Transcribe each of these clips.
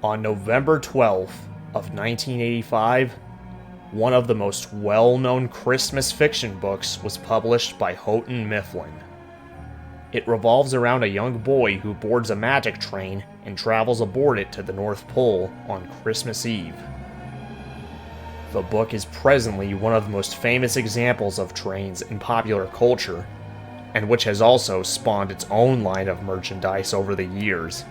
On November 12th of 1985, one of the most well-known Christmas fiction books was published by Houghton Mifflin. It revolves around a young boy who boards a magic train and travels aboard it to the North Pole on Christmas Eve. The book is presently one of the most famous examples of trains in popular culture, and which has also spawned its own line of merchandise over the years.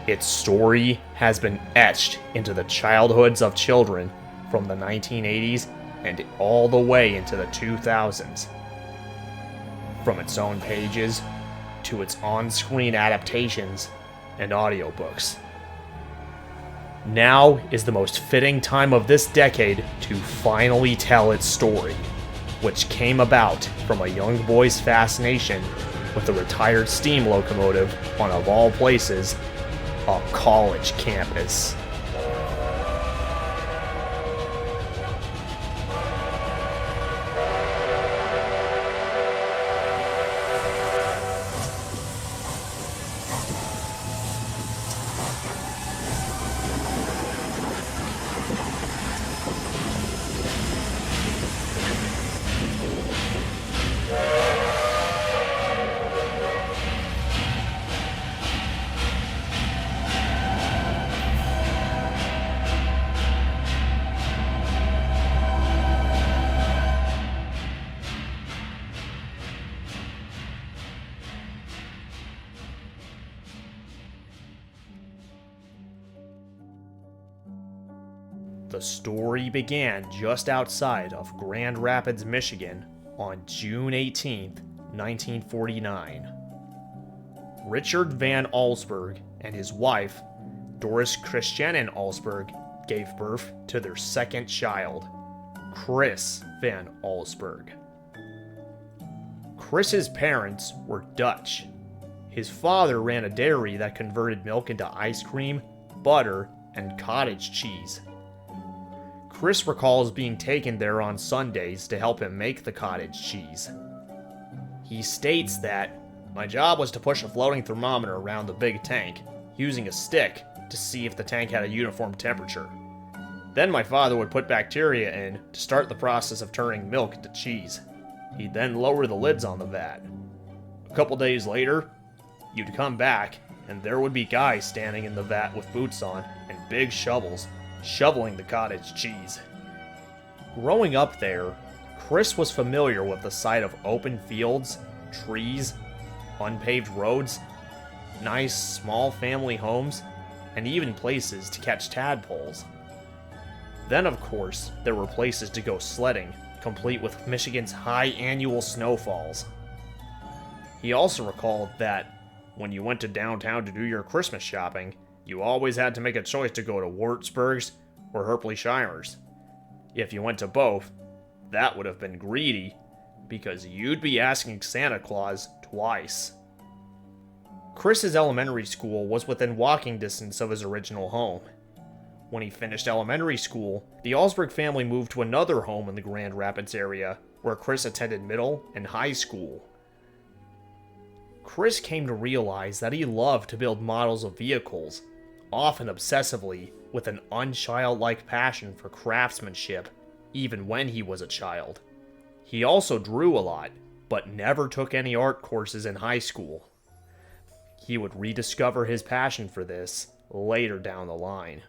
Its story has been etched into the childhoods of children from the 1980s and all the way into the 2000s. From its own pages to its on-screen adaptations and audiobooks. Now is the most fitting time of this decade to finally tell its story, which came about from a young boy's fascination with a retired steam locomotive on, of all places, a college campus. The story began just outside of Grand Rapids, Michigan on June 18, 1949. Richard Van Allsburg and his wife, Doris Christiane Allsburg, gave birth to their second child, Chris Van Allsburg. Chris's parents were Dutch. His father ran a dairy that converted milk into ice cream, butter, and cottage cheese. Chris recalls being taken there on Sundays to help him make the cottage cheese. He states that, "My job was to push a floating thermometer around the big tank, using a stick to see if the tank had a uniform temperature. Then my father would put bacteria in to start the process of turning milk into cheese. He'd then lower the lids on the vat. A couple days later, you'd come back, and there would be guys standing in the vat with boots on and big shovels, shoveling the cottage cheese." Growing up there, Chris was familiar with the sight of open fields, trees, unpaved roads, nice small family homes, and even places to catch tadpoles. Then, of course, there were places to go sledding, complete with Michigan's high annual snowfalls. He also recalled that when you went to downtown to do your Christmas shopping, you always had to make a choice to go to Wartburg's or Herpleisheimer's. If you went to both, that would have been greedy, because you'd be asking Santa Claus twice. Chris's elementary school was within walking distance of his original home. When he finished elementary school, the Allsburg family moved to another home in the Grand Rapids area, where Chris attended middle and high school. Chris came to realize that he loved to build models of vehicles, often obsessively, with an unchildlike passion for craftsmanship, even when he was a child. He also drew a lot, but never took any art courses in high school. He would rediscover his passion for this later down the line.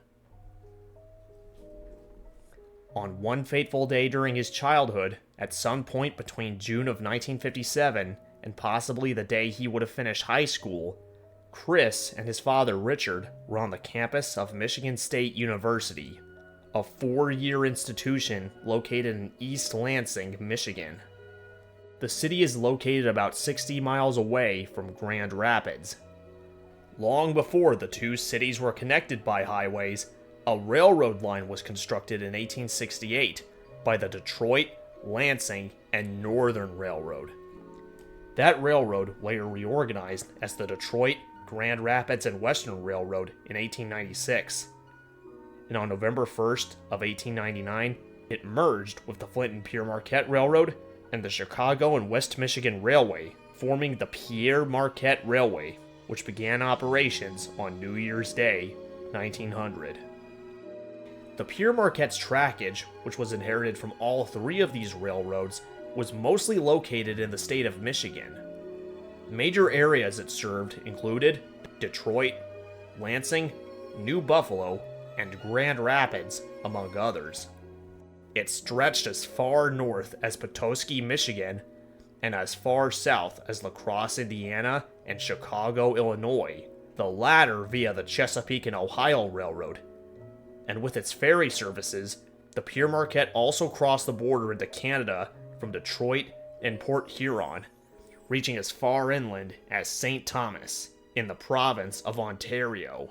On one fateful day during his childhood, at some point between June of 1957 and possibly the day he would have finished high school, Chris and his father Richard were on the campus of Michigan State University, a 4-year institution located in East Lansing, Michigan. The city is located about 60 miles away from Grand Rapids. Long before the two cities were connected by highways, a railroad line was constructed in 1868 by the Detroit, Lansing, and Northern Railroad. That railroad later reorganized as the Detroit, Grand Rapids, and Western Railroad in 1896. And on November 1st of 1899, it merged with the Flint and Pierre Marquette Railroad and the Chicago and West Michigan Railway, forming the Pierre Marquette Railway, which began operations on New Year's Day, 1900. The Pere Marquette's trackage, which was inherited from all three of these railroads, was mostly located in the state of Michigan. Major areas it served included Detroit, Lansing, New Buffalo, and Grand Rapids, among others. It stretched as far north as Petoskey, Michigan, and as far south as La Crosse, Indiana, and Chicago, Illinois, the latter via the Chesapeake and Ohio Railroad. And with its ferry services, the Pere Marquette also crossed the border into Canada from Detroit and Port Huron, reaching as far inland as St. Thomas in the province of Ontario.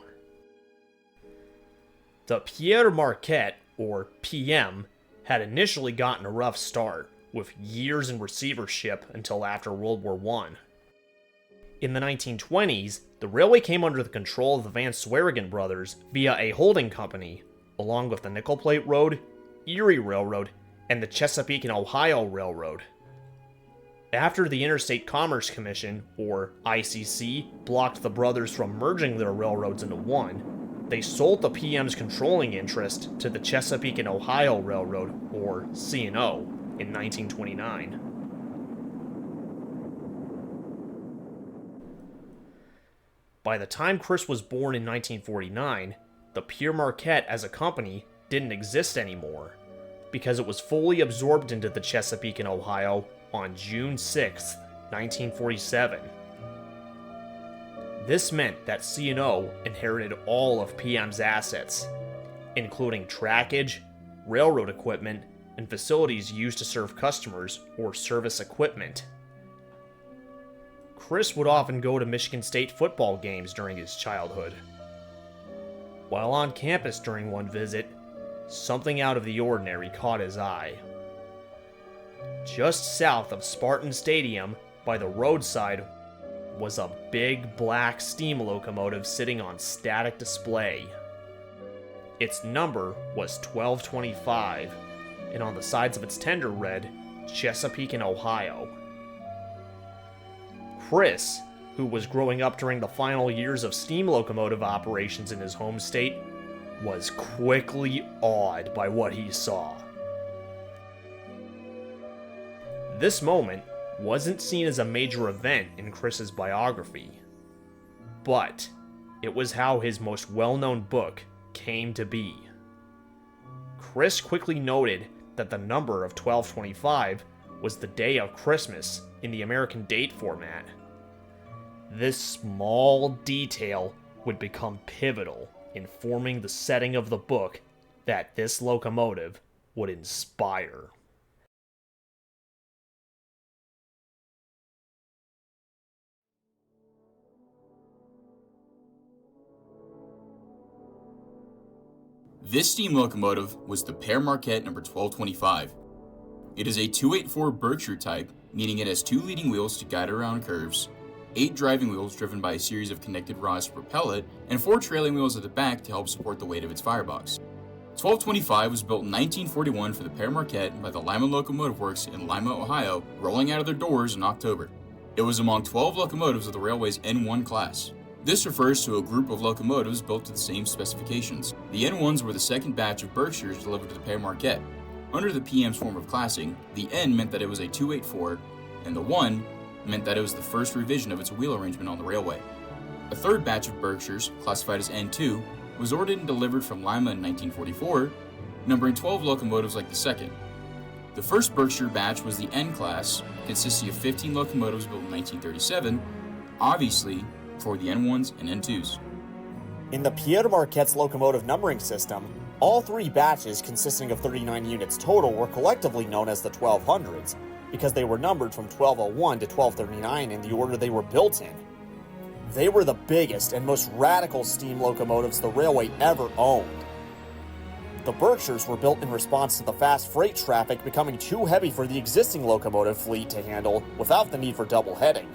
The Pere Marquette, or PM, had initially gotten a rough start, with years in receivership until after World War I. In the 1920s, the railway came under the control of the Van Sweringen brothers via a holding company, along with the Nickel Plate Road, Erie Railroad, and the Chesapeake and Ohio Railroad. After the Interstate Commerce Commission, or ICC, blocked the brothers from merging their railroads into one, they sold the PM's controlling interest to the Chesapeake and Ohio Railroad, or C&O, in 1929. By the time Chris was born in 1949, the Pere Marquette as a company didn't exist anymore, because it was fully absorbed into the Chesapeake and Ohio on June 6, 1947. This meant that C&O inherited all of PM's assets, including trackage, railroad equipment, and facilities used to serve customers or service equipment. Chris would often go to Michigan State football games during his childhood. While on campus during one visit, something out of the ordinary caught his eye. Just south of Spartan Stadium, by the roadside, was a big black steam locomotive sitting on static display. Its number was 1225, and on the sides of its tender read, Chesapeake and Ohio. Chris, who was growing up during the final years of steam locomotive operations in his home state, was quickly awed by what he saw. This moment wasn't seen as a major event in Chris's biography, but it was how his most well-known book came to be. Chris quickly noted that the number of 1225 was the day of Christmas in the American date format. This small detail would become pivotal in forming the setting of the book that this locomotive would inspire. This steam locomotive was the Pere Marquette number 1225. It is a 284 Berkshire type, meaning it has 2 leading wheels to guide around curves, 8 driving wheels driven by a series of connected rods to propel it, and 4 trailing wheels at the back to help support the weight of its firebox. 1225 was built in 1941 for the Pere Marquette by the Lima Locomotive Works in Lima, Ohio, rolling out of their doors in October. It was among 12 locomotives of the railway's N1 class. This refers to a group of locomotives built to the same specifications. The N1s were the second batch of Berkshires delivered to the Pere Marquette. Under the PM's form of classing, the N meant that it was a 284, and the 1 meant that it was the first revision of its wheel arrangement on the railway. A third batch of Berkshires, classified as N2, was ordered and delivered from Lima in 1944, numbering 12 locomotives like the second. The first Berkshire batch was the N class, consisting of 15 locomotives built in 1937, obviously for the N1s and N2s. In the Pere Marquette's locomotive numbering system, all 3 batches consisting of 39 units total were collectively known as the 1200s, because they were numbered from 1201 to 1239 in the order they were built in. They were the biggest and most radical steam locomotives the railway ever owned. The Berkshires were built in response to the fast freight traffic becoming too heavy for the existing locomotive fleet to handle without the need for double heading.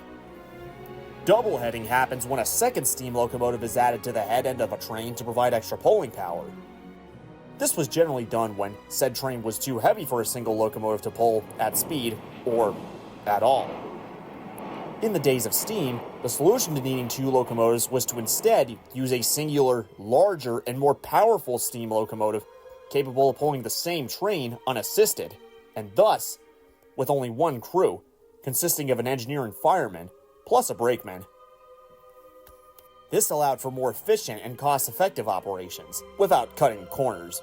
Double heading happens when a second steam locomotive is added to the head end of a train to provide extra pulling power. This was generally done when said train was too heavy for a single locomotive to pull at speed or at all. In the days of steam, the solution to needing two locomotives was to instead use a singular, larger, and more powerful steam locomotive capable of pulling the same train unassisted, and thus, with only one crew, consisting of an engineer and fireman, plus a brakeman. This allowed for more efficient and cost-effective operations, without cutting corners.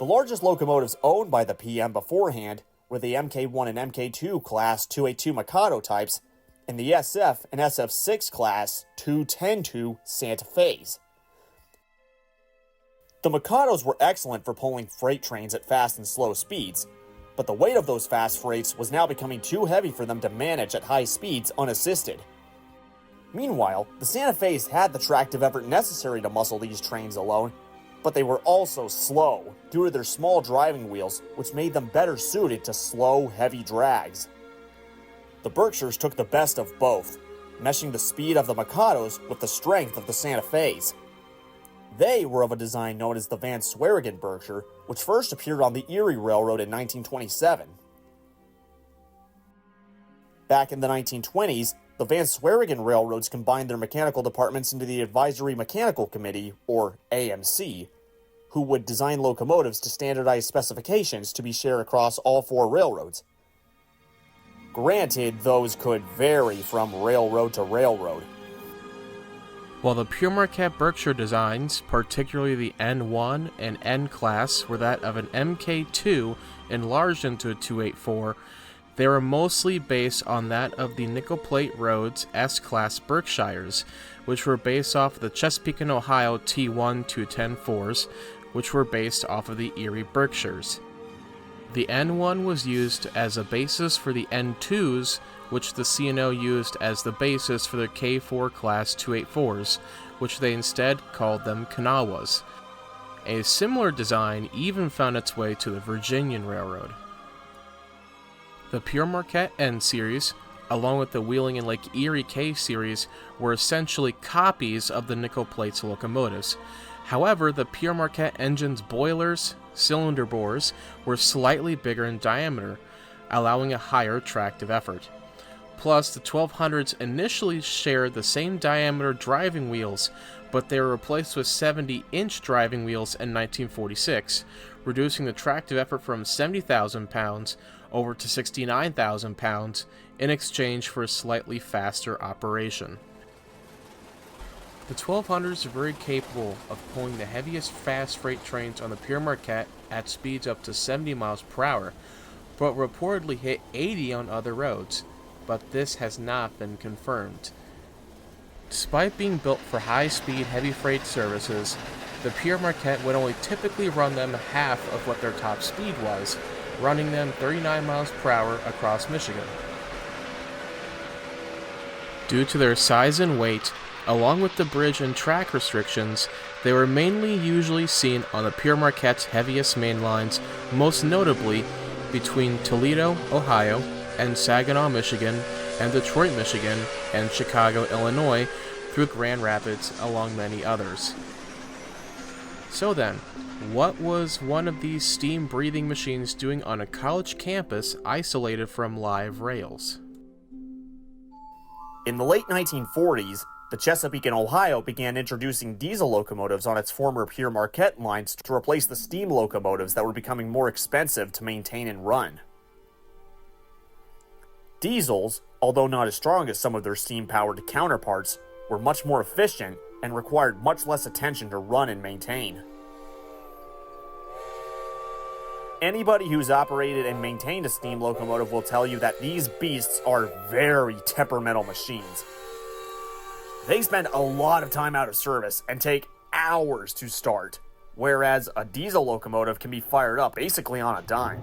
The largest locomotives owned by the PM beforehand were the Mk1 and Mk2 class 282 Mikado types, and the SF and SF6 class 210-2 Santa Fe's. The Mikados were excellent for pulling freight trains at fast and slow speeds, but the weight of those fast freights was now becoming too heavy for them to manage at high speeds unassisted. Meanwhile, the Santa Fe's had the tractive effort necessary to muscle these trains alone, but they were also slow due to their small driving wheels, which made them better suited to slow, heavy drags. The Berkshires took the best of both, meshing the speed of the Mikados with the strength of the Santa Fe's. They were of a design known as the Van Sweringen Berkshire, which first appeared on the Erie Railroad in 1927. Back in the 1920s, the Van Sweringen Railroads combined their mechanical departments into the Advisory Mechanical Committee, or AMC, who would design locomotives to standardized specifications to be shared across all four railroads. Granted, those could vary from railroad to railroad. While the pure Marquette Berkshire designs, particularly the N1 and N class, were that of an Mk2 enlarged into a 284, they were mostly based on that of the Nickel Plate Roads S-Class Berkshires, which were based off of the Chesapeake and Ohio T1 210-4s, which were based off of the Erie Berkshires. The N1 was used as a basis for the N2s, which the C&O used as the basis for the K4 Class 284s, which they instead called them Kanawhas. A similar design even found its way to the Virginian Railroad. The Pure Marquette N series, along with the Wheeling and Lake Erie K series, were essentially copies of the Nickel Plate's locomotives. However, the Pure Marquette engine's boilers, cylinder bores, were slightly bigger in diameter, allowing a higher tractive effort. Plus, the 1200s initially shared the same diameter driving wheels, but they were replaced with 70-inch driving wheels in 1946, reducing the tractive effort from 70,000 pounds over to 69,000 pounds in exchange for a slightly faster operation. The 1200s are very capable of pulling the heaviest fast freight trains on the Pure Marquette at speeds up to 70 miles per hour, but reportedly hit 80 on other roads, but this has not been confirmed. Despite being built for high-speed, heavy freight services, the Pure Marquette would only typically run them half of what their top speed was, running them 39 miles per hour across Michigan. Due to their size and weight, along with the bridge and track restrictions, they were mainly usually seen on the Pure Marquette's heaviest main lines, most notably between Toledo, Ohio, and Saginaw, Michigan, and Detroit, Michigan, and Chicago, Illinois, through Grand Rapids, along many others. So then, what was one of these steam-breathing machines doing on a college campus isolated from live rails? In the late 1940s, the Chesapeake and Ohio began introducing diesel locomotives on its former Pure Marquette lines to replace the steam locomotives that were becoming more expensive to maintain and run. Diesels, although not as strong as some of their steam-powered counterparts, were much more efficient and required much less attention to run and maintain. Anybody who's operated and maintained a steam locomotive will tell you that these beasts are very temperamental machines. They spend a lot of time out of service and take hours to start, whereas a diesel locomotive can be fired up basically on a dime.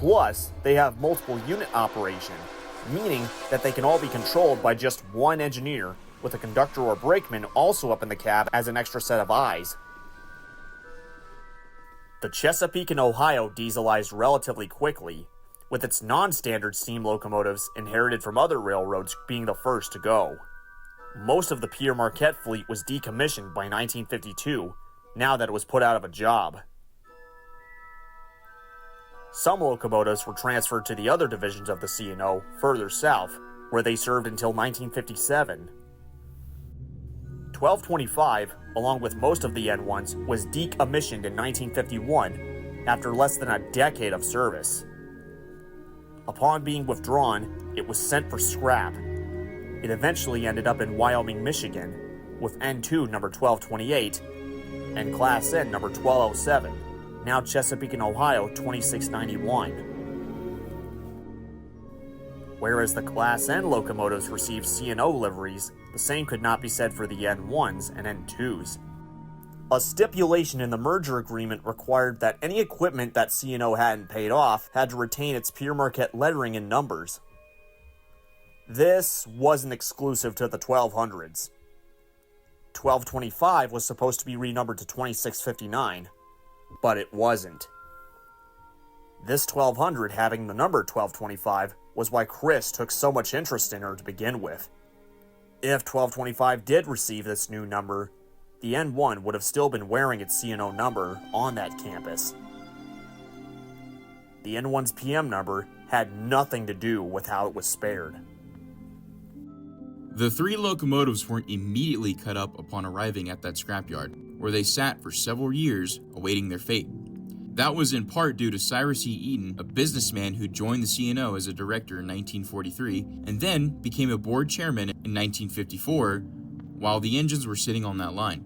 Plus, they have multiple unit operation, meaning that they can all be controlled by just one engineer, with a conductor or brakeman also up in the cab as an extra set of eyes. The Chesapeake and Ohio dieselized relatively quickly, with its non-standard steam locomotives inherited from other railroads being the first to go. Most of the Pierre Marquette fleet was decommissioned by 1952, now that it was put out of a job. Some locomotives were transferred to the other divisions of the C&O further south, where they served until 1957. 1225, along with most of the N1s, was decommissioned in 1951 after less than a decade of service. Upon being withdrawn, it was sent for scrap. It eventually ended up in Wyoming, Michigan, with N2 number 1228 and Class N number 1207, now Chesapeake and Ohio 2691. Whereas the Class N locomotives received C&O liveries, the same could not be said for the N1s and N2s. A stipulation in the merger agreement required that any equipment that C&O hadn't paid off had to retain its Pierre Marquette lettering and numbers. This wasn't exclusive to the 1200s. 1225 was supposed to be renumbered to 2659, but it wasn't. This 1200 having the number 1225 was why Chris took so much interest in her to begin with. If 1225 did receive this new number, the N1 would have still been wearing its C&O number on that campus. The N1's PM number had nothing to do with how it was spared. The three locomotives weren't immediately cut up upon arriving at that scrapyard, where they sat for several years awaiting their fate. That was in part due to Cyrus E. Eaton, a businessman who joined the C&O as a director in 1943 and then became a board chairman in 1954 while the engines were sitting on that line.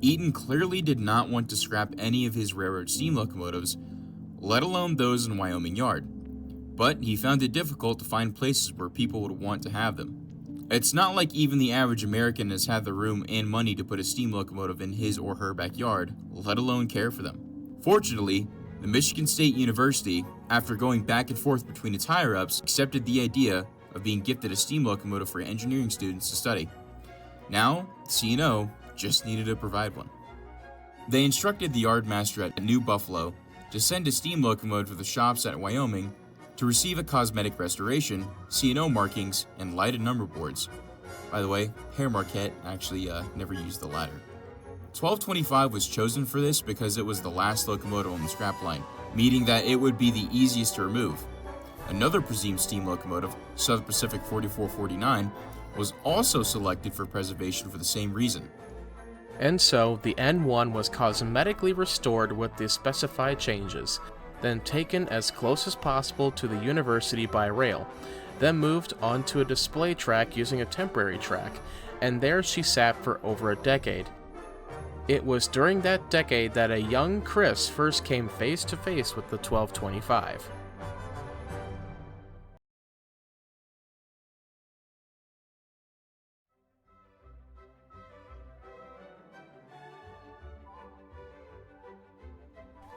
Eaton clearly did not want to scrap any of his railroad steam locomotives, let alone those in Wyoming Yard, but he found it difficult to find places where people would want to have them. It's not like even the average American has had the room and money to put a steam locomotive in his or her backyard, let alone care for them. Fortunately, the Michigan State University, after going back and forth between its higher-ups, accepted the idea of being gifted a steam locomotive for engineering students to study. Now, C&O just needed to provide one. They instructed the yardmaster at New Buffalo to send a steam locomotive to the shops at Wyoming to receive a cosmetic restoration, C&O markings, and lighted number boards. By the way, Pierre Marquette actually never used the latter. 1225 was chosen for this because it was the last locomotive on the scrap line, meaning that it would be the easiest to remove. Another presumed steam locomotive, South Pacific 4449, was also selected for preservation for the same reason. And so, the N1 was cosmetically restored with the specified changes, then taken as close as possible to the university by rail, then moved onto a display track using a temporary track, and there she sat for over a decade. It was during that decade that a young Chris first came face to face with the 1225.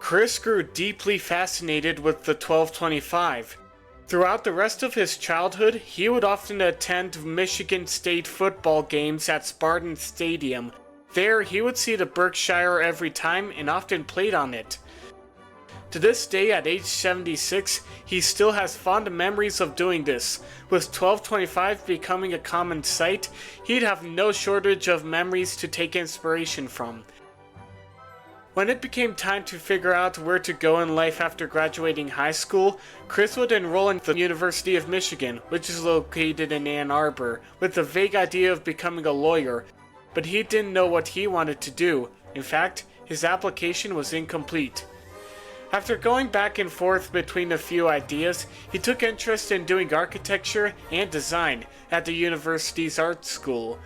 Chris grew deeply fascinated with the 1225. Throughout the rest of his childhood, he would often attend Michigan State football games at Spartan Stadium. There, he would see the Berkshire every time and often played on it. To this day, at age 76, he still has fond memories of doing this. With 1225 becoming a common sight, he'd have no shortage of memories to take inspiration from. When it became time to figure out where to go in life after graduating high school, Chris would enroll in the University of Michigan, which is located in Ann Arbor, with the vague idea of becoming a lawyer, but he didn't know what he wanted to do. In fact, his application was incomplete. After going back and forth between a few ideas, he took interest in doing architecture and design at the university's art school.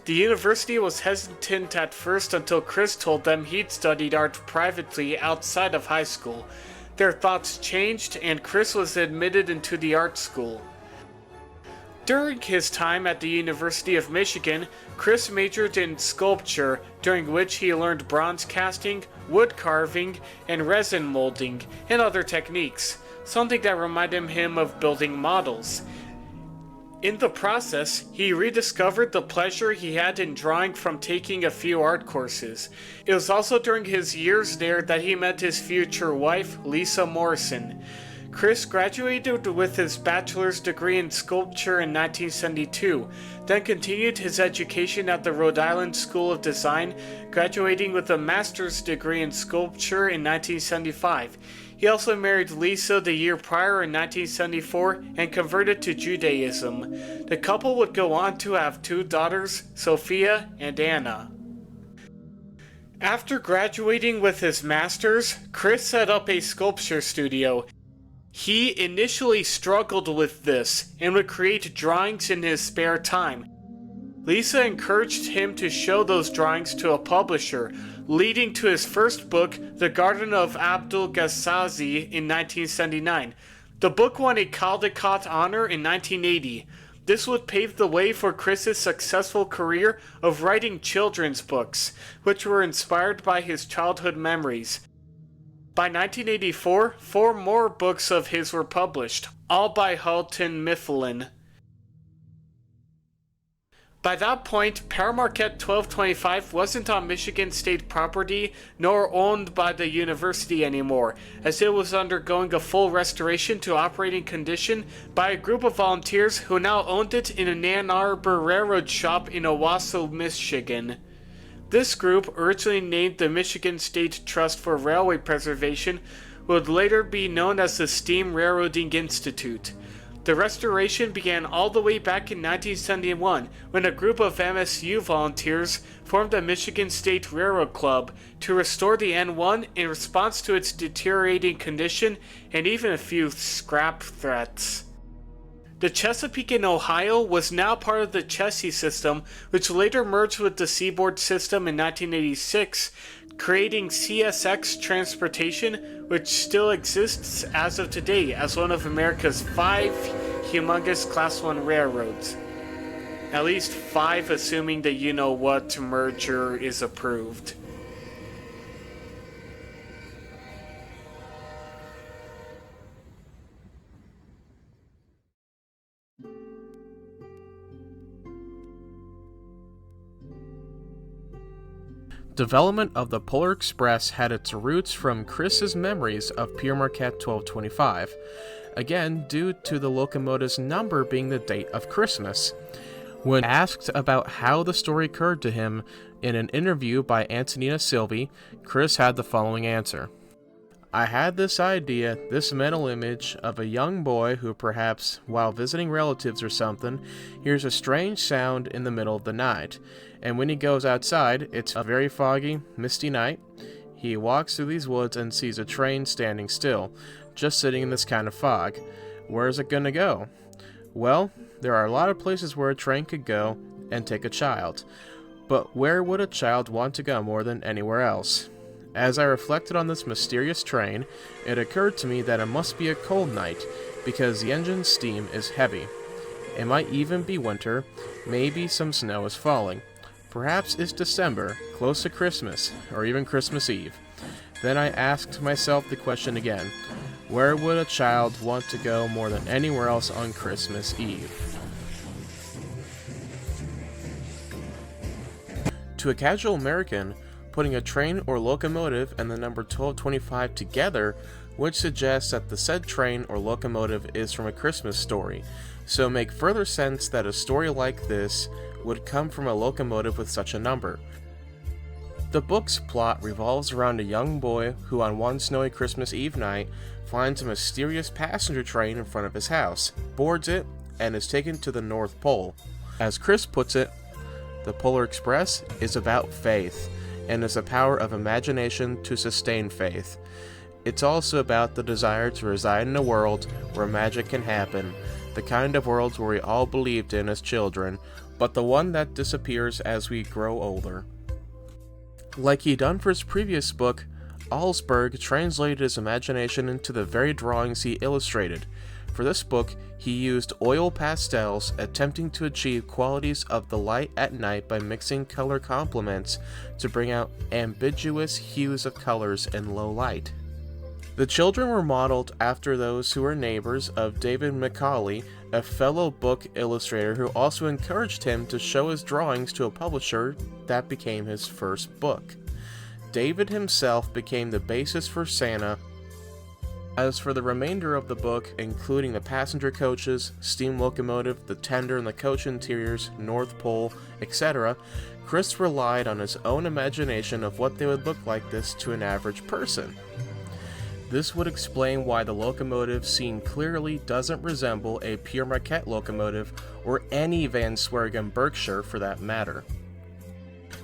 The university was hesitant at first until Chris told them he'd studied art privately outside of high school. Their thoughts changed and Chris was admitted into the art school. During his time at the University of Michigan, Chris majored in sculpture, during which he learned bronze casting, wood carving, and resin molding, and other techniques, something that reminded him of building models. In the process, he rediscovered the pleasure he had in drawing from taking a few art courses. It was also during his years there that he met his future wife, Lisa Morrison. Chris graduated with his bachelor's degree in sculpture in 1972, then continued his education at the Rhode Island School of Design, graduating with a master's degree in sculpture in 1975. He also married Lisa the year prior in 1974 and converted to Judaism. The couple would go on to have 2 daughters, Sophia and Anna. After graduating with his master's, Chris set up a sculpture studio. He initially struggled with this and would create drawings in his spare time. Lisa encouraged him to show those drawings to a publisher, leading to his first book, The Garden of Abdul Ghazazi, in 1979. The book won a Caldecott honor in 1980. This would pave the way for Chris's successful career of writing children's books, which were inspired by his childhood memories. By 1984, 4 more books of his were published, all by Halton Mifflin. By that point, Pere Marquette 1225 wasn't on Michigan State property nor owned by the university anymore, as it was undergoing a full restoration to operating condition by a group of volunteers who now owned it in an Ann Arbor railroad shop in Owasso, Michigan. This group, originally named the Michigan State Trust for Railway Preservation, would later be known as the Steam Railroading Institute. The restoration began all the way back in 1971 when a group of MSU volunteers formed the Michigan State Railroad Club to restore the N1 in response to its deteriorating condition and even a few scrap threats. The Chesapeake in Ohio was now part of the Chessie system, which later merged with the Seaboard system in 1986, creating CSX Transportation, which still exists as of today as one of America's 5 humongous Class 1 railroads. At least 5, assuming the you-know-what merger is approved. Development of the Polar Express had its roots from Chris's memories of Pere Marquette 1225, again due to the locomotive's number being the date of Christmas. When asked about how the story occurred to him in an interview by Antonina Silvi, Chris had the following answer. I had this idea, this mental image of a young boy who perhaps, while visiting relatives or something, hears a strange sound in the middle of the night. And when he goes outside, it's a very foggy, misty night. He walks through these woods and sees a train standing still, just sitting in this kind of fog. Where is it gonna go? Well, there are a lot of places where a train could go and take a child. But where would a child want to go more than anywhere else? As I reflected on this mysterious train, it occurred to me that it must be a cold night, because the engine's steam is heavy. It might even be winter, maybe some snow is falling. Perhaps it's December, close to Christmas, or even Christmas Eve. Then I asked myself the question again, where would a child want to go more than anywhere else on Christmas Eve? To a casual American, putting a train or locomotive and the number 1225 together would suggest that the said train or locomotive is from a Christmas story, so make further sense that a story like this would come from a locomotive with such a number. The book's plot revolves around a young boy who on one snowy Christmas Eve night finds a mysterious passenger train in front of his house, boards it, and is taken to the North Pole. As Chris puts it, the Polar Express is about faith, and is the power of imagination to sustain faith. It's also about the desire to reside in a world where magic can happen, the kind of worlds where we all believed in as children, but the one that disappears as we grow older. Like he done for his previous book, Allsburg translated his imagination into the very drawings he illustrated. For this book, he used oil pastels, attempting to achieve qualities of the light at night by mixing color complements to bring out ambiguous hues of colors in low light. The children were modeled after those who were neighbors of David Macaulay, a fellow book illustrator who also encouraged him to show his drawings to a publisher that became his first book. David himself became the basis for Santa. As for the remainder of the book, including the passenger coaches, steam locomotive, the tender and the coach interiors, North Pole, etc., Chris relied on his own imagination of what they would look like this to an average person. This would explain why the locomotive seen clearly doesn't resemble a pure maquette locomotive or any Van Swergen Berkshire for that matter.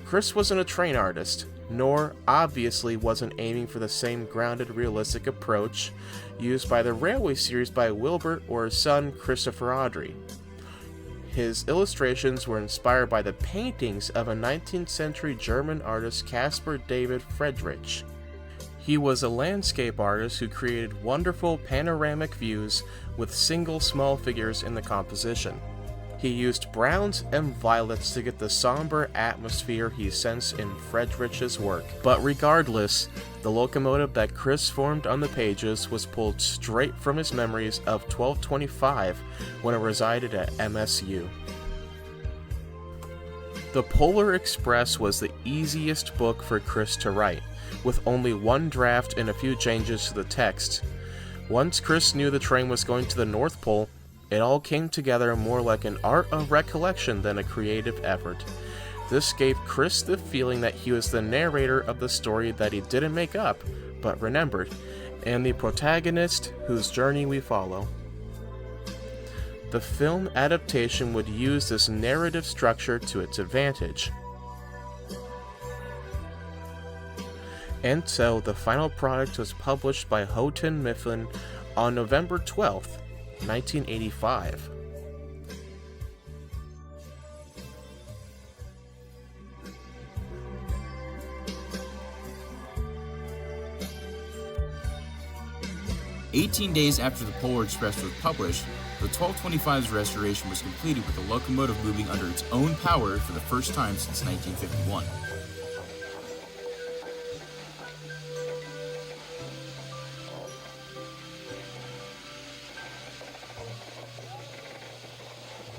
Chris wasn't a train artist, nor obviously wasn't aiming for the same grounded, realistic approach used by the Railway series by Wilbert or his son Christopher Audrey. His illustrations were inspired by the paintings of a 19th century German artist Caspar David Friedrich. He was a landscape artist who created wonderful panoramic views with single small figures in the composition. He used browns and violets to get the somber atmosphere he sensed in Friedrich's work. But regardless, the locomotive that Chris formed on the pages was pulled straight from his memories of 1225 when it resided at MSU. The Polar Express was the easiest book for Chris to write, with only one draft and a few changes to the text. Once Chris knew the train was going to the North Pole, it all came together more like an art of recollection than a creative effort. This gave Chris the feeling that he was the narrator of the story that he didn't make up, but remembered, and the protagonist whose journey we follow. The film adaptation would use this narrative structure to its advantage. And so the final product was published by Houghton Mifflin on November 12th, 1985. "18 days after the Polar Express was published, the 1225's restoration was completed with the locomotive moving under its own power for the first time since 1951.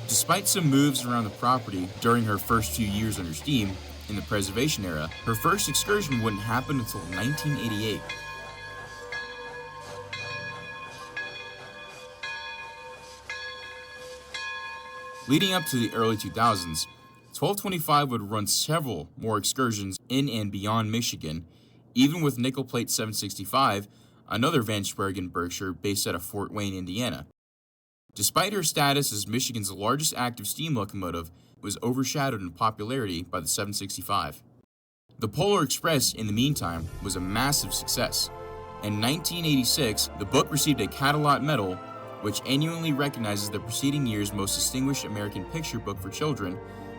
Despite some moves around the property during her first few years under steam, in the preservation era, her first excursion wouldn't happen until 1988. Leading up to the early 2000s, 1225 would run several more excursions in and beyond Michigan, even with nickel plate 765, another Van Swergen Berkshire based out of Fort Wayne, Indiana. Despite her status as Michigan's largest active steam locomotive, it was overshadowed in popularity by the 765. The Polar Express, in the meantime, was a massive success. In 1986, the book received a Catalot Medal, which annually recognizes the preceding year's most distinguished American picture book for children,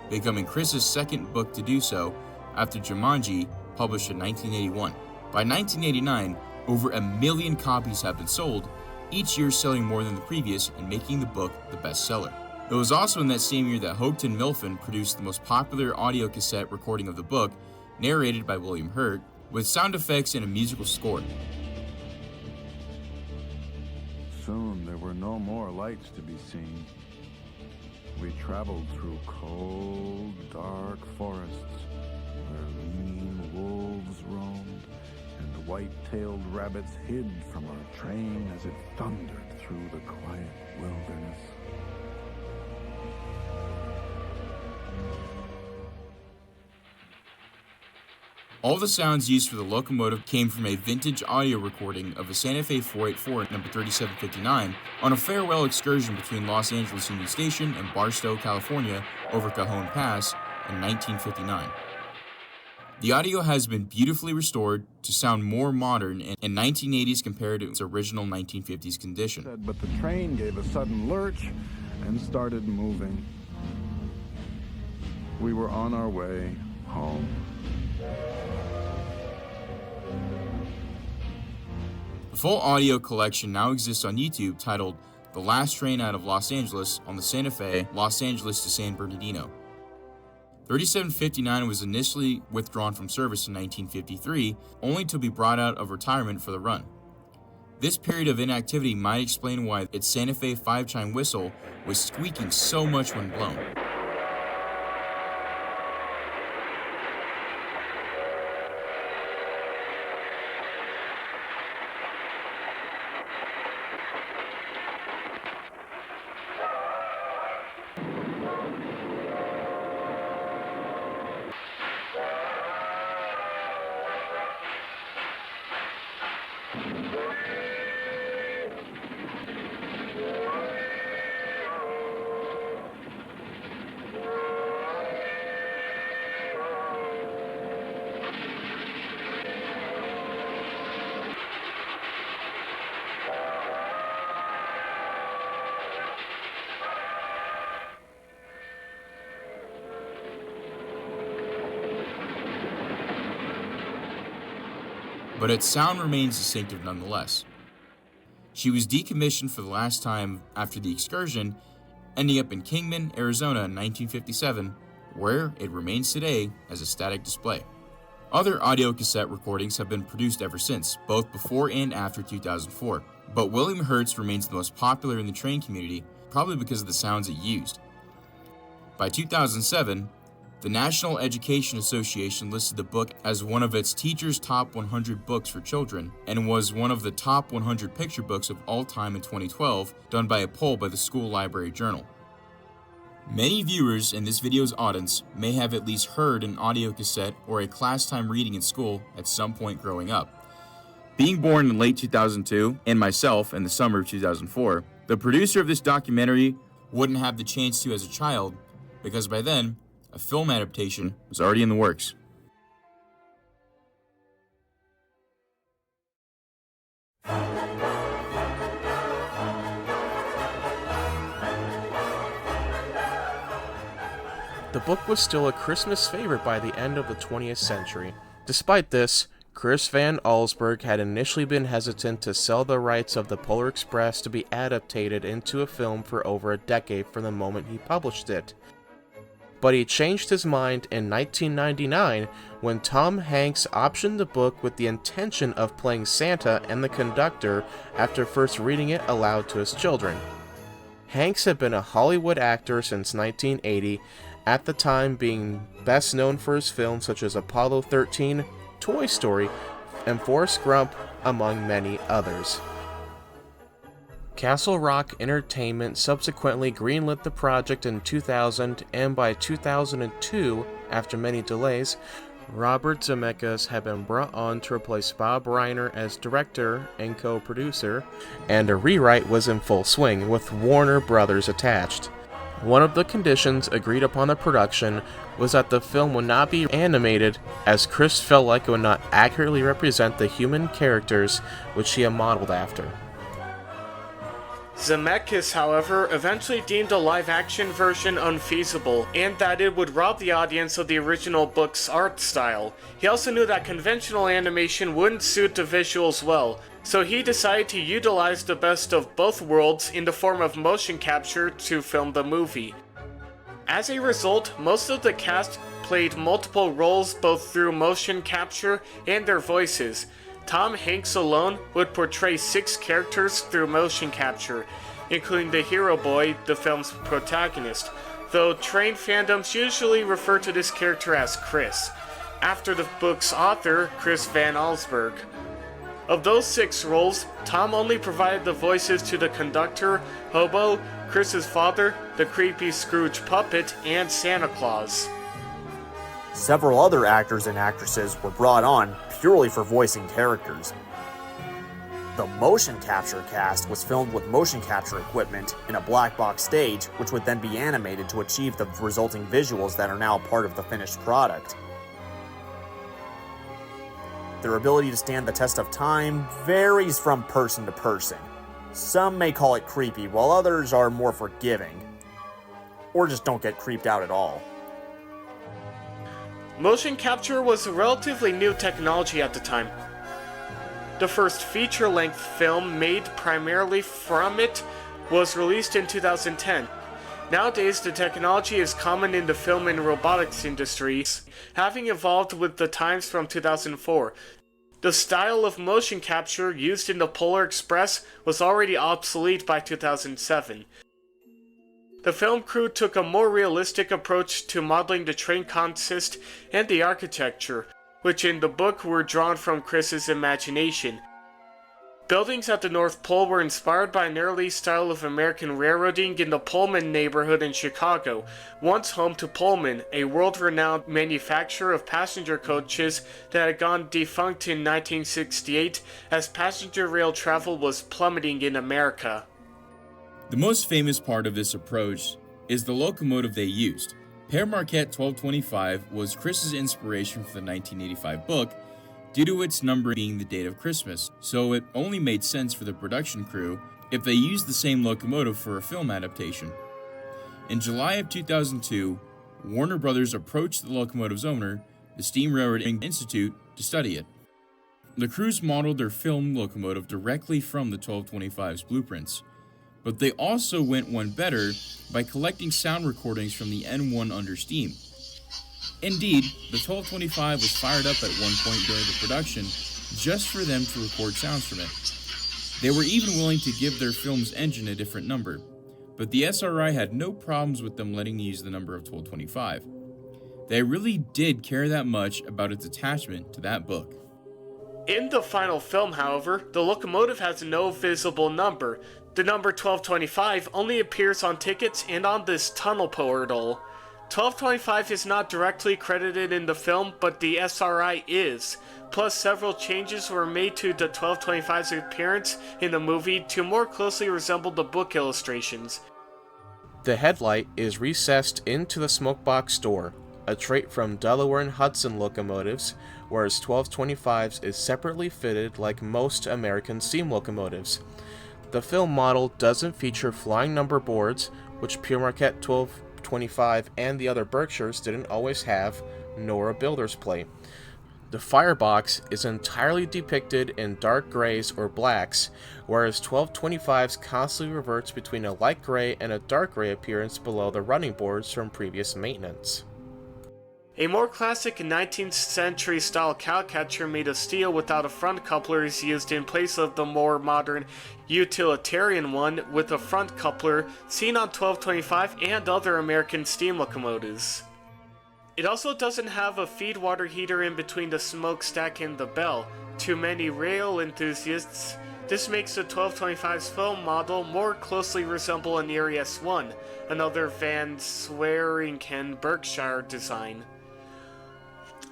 becoming Chris's second book to do so after Jumanji, published in 1981. By 1989, over 1 million copies have been sold, each year selling more than the previous and making the book the bestseller. It was also in that same year that Houghton Mifflin produced the most popular audio cassette recording of the book, narrated by William Hurt, with sound effects and a musical score. Soon there were no more lights to be seen. We traveled through cold, dark forests where lean wolves roamed and the white-tailed rabbits hid from our train as it thundered through the quiet wilderness. All the sounds used for the locomotive came from a vintage audio recording of a Santa Fe 484 number 3759 on a farewell excursion between Los Angeles Union Station and Barstow, California over Cajon Pass in 1959. The audio has been beautifully restored to sound more modern in 1980s compared to its original 1950s condition. But the train gave a sudden lurch and started moving. We were on our way home. The full audio collection now exists on YouTube, titled The Last Train Out of Los Angeles on the Santa Fe, Los Angeles to San Bernardino. 3759 was initially withdrawn from service in 1953, only to be brought out of retirement for the run. This period of inactivity might explain why its Santa Fe 5-chime whistle was squeaking so much when blown. but its sound remains distinctive nonetheless. She was decommissioned for the last time after the excursion, ending up in Kingman, Arizona in 1957, where it remains today as a static display. Other audio cassette recordings have been produced ever since, both before and after 2004, but William Hertz remains the most popular in the train community, probably because of the sounds it used. By 2007, the National Education Association listed the book as one of its teachers' top 100 books for children, and was one of the top 100 picture books of all time in 2012, done by a poll by the School Library Journal. Many viewers in this video's audience may have at least heard an audio cassette or a class time reading in school at some point growing up. Being born in late 2002, and myself in the summer of 2004, the producer of this documentary wouldn't have the chance to as a child, because by then, a film adaptation was already in the works. The book was still a Christmas favorite by the end of the 20th century. Despite this, Chris Van Allsburg had initially been hesitant to sell the rights of the Polar Express to be adapted into a film for over a decade from the moment he published it. But he changed his mind in 1999 when Tom Hanks optioned the book with the intention of playing Santa and the conductor after first reading it aloud to his children. Hanks had been a Hollywood actor since 1980, at the time being best known for his films such as Apollo 13, Toy Story, and Forrest Gump, among many others. Castle Rock Entertainment subsequently greenlit the project in 2000, and by 2002, after many delays, Robert Zemeckis had been brought on to replace Bob Reiner as director and co-producer, and a rewrite was in full swing, with Warner Brothers attached. One of the conditions agreed upon the production was that the film would not be animated, as Chris felt like it would not accurately represent the human characters which he had modeled after. Zemeckis, however, eventually deemed a live-action version unfeasible, and that it would rob the audience of the original book's art style. He also knew that conventional animation wouldn't suit the visuals well, so he decided to utilize the best of both worlds in the form of motion capture to film the movie. As a result, most of the cast played multiple roles both through motion capture and their voices. Tom Hanks alone would portray 6 characters through motion capture, including the hero boy, the film's protagonist, though train fandoms usually refer to this character as Chris, after the book's author, Chris Van Allsburg. Of those 6 roles, Tom only provided the voices to the conductor, Hobo, Chris's father, the creepy Scrooge puppet, and Santa Claus. Several other actors and actresses were brought on purely for voicing characters. The motion capture cast was filmed with motion capture equipment in a black box stage, which would then be animated to achieve the resulting visuals that are now part of the finished product. Their ability to stand the test of time varies from person to person. Some may call it creepy, while others are more forgiving, or just don't get creeped out at all. Motion capture was a relatively new technology at the time. The first feature-length film made primarily from it was released in 2010. Nowadays, the technology is common in the film and robotics industries, having evolved with the times from 2004. The style of motion capture used in the Polar Express was already obsolete by 2007. The film crew took a more realistic approach to modeling the train consist and the architecture, which in the book were drawn from Chris's imagination. Buildings at the North Pole were inspired by an early style of American railroading in the Pullman neighborhood in Chicago, once home to Pullman, a world-renowned manufacturer of passenger coaches that had gone defunct in 1968 as passenger rail travel was plummeting in America. The most famous part of this approach is the locomotive they used. Père Marquette 1225 was Chris's inspiration for the 1985 book due to its number being the date of Christmas, so it only made sense for the production crew if they used the same locomotive for a film adaptation. In July of 2002, Warner Brothers approached the locomotive's owner, the Steam Railroad Institute, to study it. The crews modeled their film locomotive directly from the 1225's blueprints, but they also went one better by collecting sound recordings from the N1 under steam. Indeed, the 1225 was fired up at one point during the production just for them to record sounds from it. They were even willing to give their film's engine a different number, but the SRI had no problems with them letting use the number of 1225. They really did care that much about its attachment to that book. In the final film, however, the locomotive has no visible number. The number 1225 only appears on tickets and on this tunnel portal. 1225 is not directly credited in the film, but the SRI is. Plus, several changes were made to the 1225's appearance in the movie to more closely resemble the book illustrations. The headlight is recessed into the smokebox door, a trait from Delaware and Hudson locomotives, whereas 1225's is separately fitted like most American steam locomotives. The film model doesn't feature flying number boards, which Pure Marquette 1225 and the other Berkshires didn't always have, nor a builder's plate. The firebox is entirely depicted in dark grays or blacks, whereas 1225's constantly reverts between a light gray and a dark gray appearance below the running boards from previous maintenance. A more classic 19th century style cowcatcher made of steel without a front coupler is used in place of the more modern utilitarian one with a front coupler seen on 1225 and other American steam locomotives. It also doesn't have a feed water heater in between the smokestack and the bell. To many rail enthusiasts, this makes the 1225's film model more closely resemble an Erie S1, another Van Swearingen Berkshire design.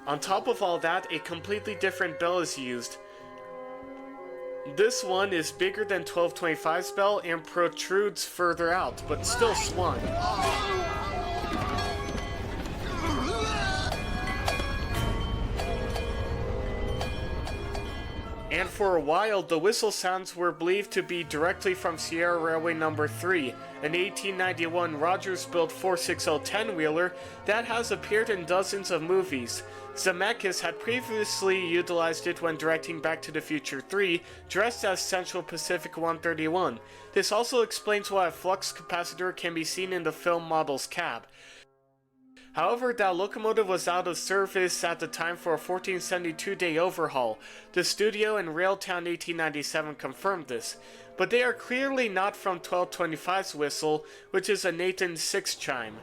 On top of all that, a completely different bell is used. This one is bigger than 1225's bell and protrudes further out, but still swung. And for a while, the whistle sounds were believed to be directly from Sierra Railway No. 3, an 1891 Rogers-built 460 10-wheeler that has appeared in dozens of movies. Zemeckis had previously utilized it when directing Back to the Future 3, dressed as Central Pacific 131. This also explains why a flux capacitor can be seen in the film model's cab. However, that locomotive was out of service at the time for a 1472-day overhaul. The studio in Railtown 1897 confirmed this, but they are clearly not from 1225's whistle, which is a Nathan 6 chime.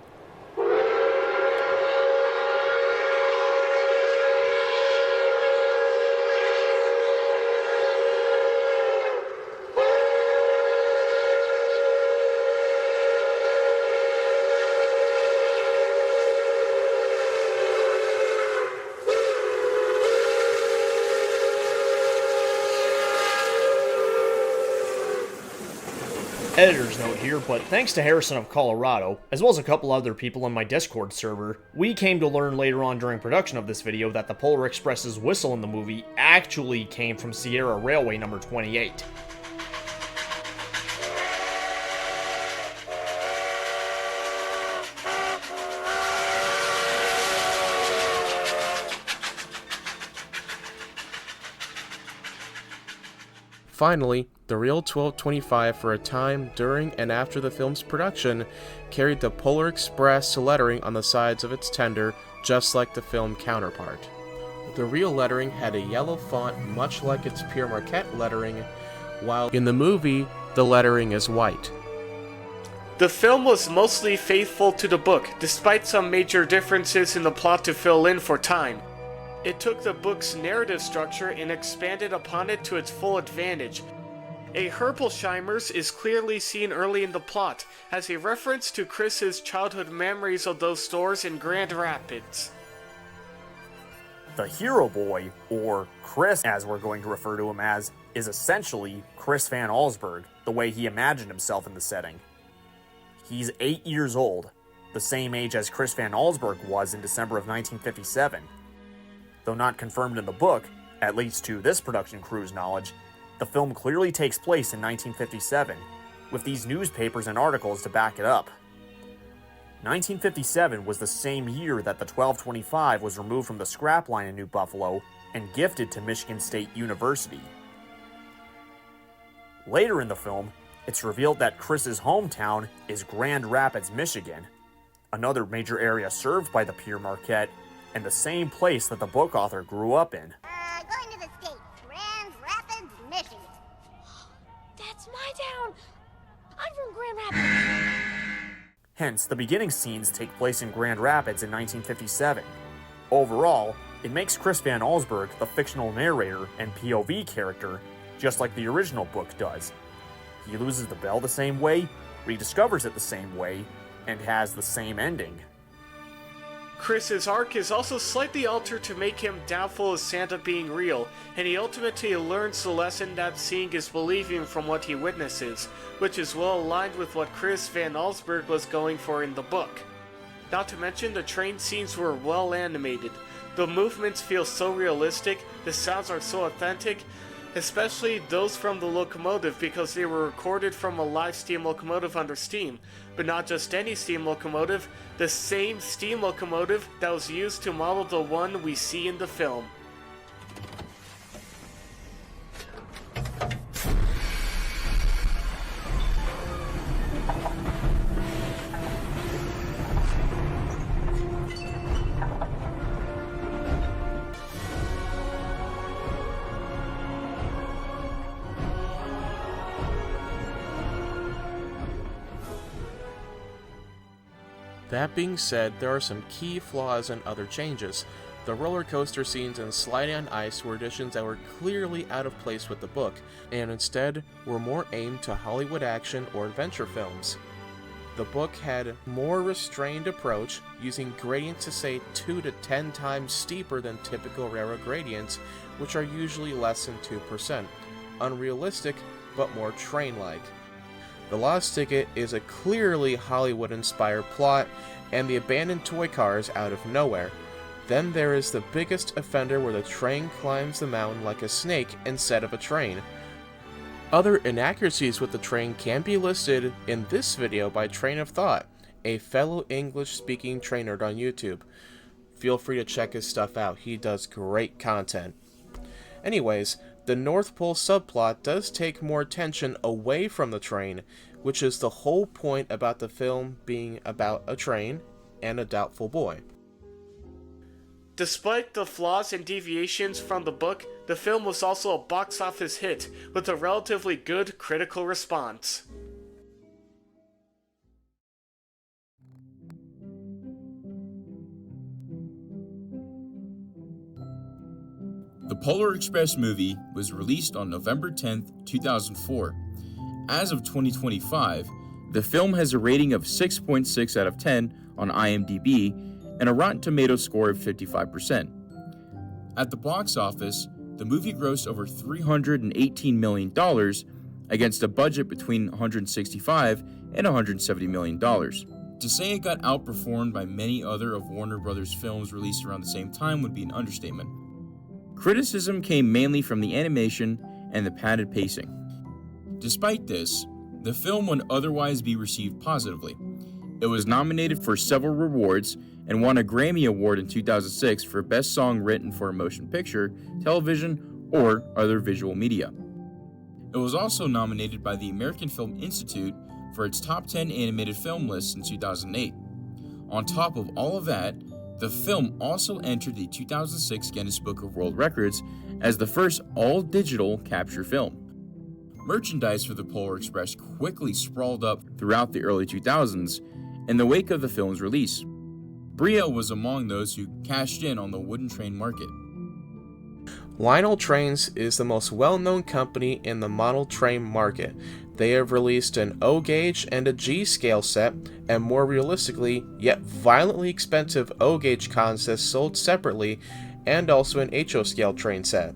Editor's note here, but thanks to Harrison of Colorado, as well as a couple other people in my Discord server, we came to learn later on during production of this video that the Polar Express's whistle in the movie actually came from Sierra Railway number 28. Finally, the real 1225 for a time during and after the film's production carried the Polar Express lettering on the sides of its tender, just like the film counterpart. The real lettering had a yellow font much like its Pure Marquette lettering, while in the movie, the lettering is white. The film was mostly faithful to the book, despite some major differences in the plot to fill in for time. It took the book's narrative structure and expanded upon it to its full advantage. A Herpelsheimer's is clearly seen early in the plot, as a reference to Chris's childhood memories of those stores in Grand Rapids. The hero boy, or Chris as we're going to refer to him as, is essentially Chris Van Allsburg, the way he imagined himself in the setting. He's 8 years old, the same age as Chris Van Allsburg was in December of 1957. Though not confirmed in the book, at least to this production crew's knowledge, the film clearly takes place in 1957, with these newspapers and articles to back it up. 1957 was the same year that the 1225 was removed from the scrap line in New Buffalo and gifted to Michigan State University. Later in the film, it's revealed that Chris's hometown is Grand Rapids, Michigan, another major area served by the Pere Marquette, and the same place that the book author grew up in. Going to the States, Grand Rapids, Michigan. That's my town. I'm from Grand Rapids. Hence, the beginning scenes take place in Grand Rapids in 1957. Overall, it makes Chris Van Allsburg the fictional narrator and POV character, just like the original book does. He loses the bell the same way, rediscovers it the same way, and has the same ending. Chris's arc is also slightly altered to make him doubtful of Santa being real, and he ultimately learns the lesson that seeing is believing from what he witnesses, which is well aligned with what Chris Van Allsburg was going for in the book. Not to mention, the train scenes were well animated. The movements feel so realistic, the sounds are so authentic, especially those from the locomotive because they were recorded from a live steam locomotive under steam. But not just any steam locomotive, the same steam locomotive that was used to model the one we see in the film. That being said, there are some key flaws and other changes. The roller coaster scenes and sliding on ice were additions that were clearly out of place with the book, and instead were more aimed to Hollywood action or adventure films. The book had more restrained approach, using gradients to say 2 to 10 times steeper than typical railroad gradients, which are usually less than 2%. Unrealistic, but more train-like. The Lost Ticket is a clearly Hollywood-inspired plot, and the abandoned toy cars out of nowhere. Then there is the biggest offender where the train climbs the mountain like a snake instead of a train. Other inaccuracies with the train can be listed in this video by Train of Thought, a fellow English-speaking train nerd on YouTube. Feel free to check his stuff out, he does great content. Anyways, the North Pole subplot does take more attention away from the train, which is the whole point about the film being about a train and a doubtful boy. Despite the flaws and deviations from the book, the film was also a box office hit, with a relatively good critical response. The Polar Express movie was released on November 10, 2004. As of 2025, the film has a rating of 6.6 out of 10 on IMDb and a Rotten Tomatoes score of 55%. At the box office, the movie grossed over $318 million against a budget between $165 and $170 million. To say it got outperformed by many other of Warner Brothers films released around the same time would be an understatement. Criticism came mainly from the animation and the padded pacing. Despite this, the film would otherwise be received positively. It was nominated for several awards and won a Grammy Award in 2006 for Best Song Written for a Motion Picture, Television, or Other Visual Media. It was also nominated by the American Film Institute for its Top 10 Animated Film list in 2008. On top of all of that, the film also entered the 2006 Guinness Book of World Records as the first all-digital capture film. Merchandise for the Polar Express quickly sprawled up throughout the early 2000s in the wake of the film's release. Brio was among those who cashed in on the wooden train market. Lionel Trains is the most well-known company in the model train market. They have released an O gauge and a G scale set, and more realistically, yet violently expensive O gauge consists sold separately, and also an HO scale train set.